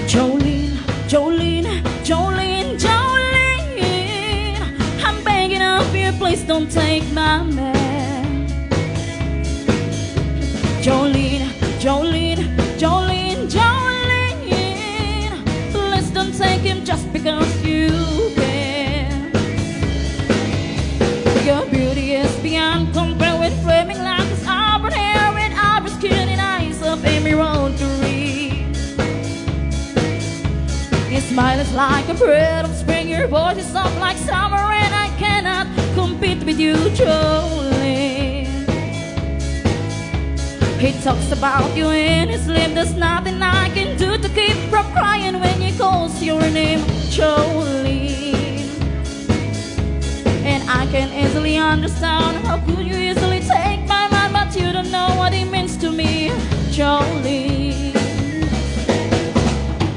Jolene, Jolene, Jolene, Jolene, I'm begging of you, please don't take my man. Jolene, Jolene, Jolene, Jolene, please don't take him just because you can. Your beauty is beyond compare with flaming like his auburn hair with auburn skin and eyes of Amy Road to read. Your smile is like a breath of spring, your voice is soft like summer, and I cannot compete with you, Jolene. He talks about you in his sleep, there's nothing I can do to keep from crying when he calls your name, Jolene. And I can easily understand how could you easily take my mind, but you don't know what it means to me, Jolene.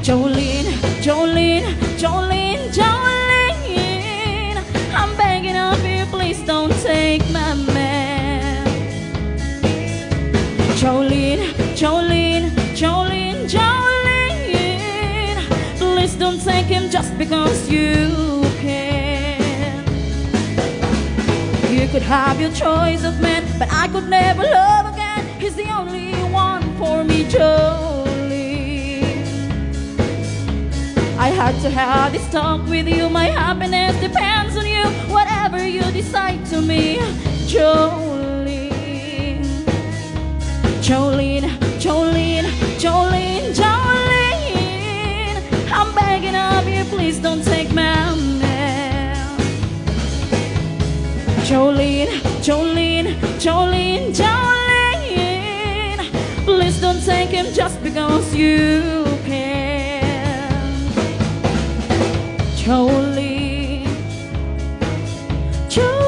Jolene, Jolene, Jolene, Jolene, I'm begging of you, please don't take my man. Jolene, Jolene, Jolene, Jolene, please don't take him just because you can. You could have your choice of men, but I could never love again. He's the only one for me, Jolene. I had to have this talk with you. My happiness depends on you. Whatever you decide to me, Jolene. Jolene, Jolene, Jolene, Jolene, I'm begging of you, please don't take my man. Jolene, Jolene, Jolene, Jolene, please don't take him just because you can. Jolene, Jolene.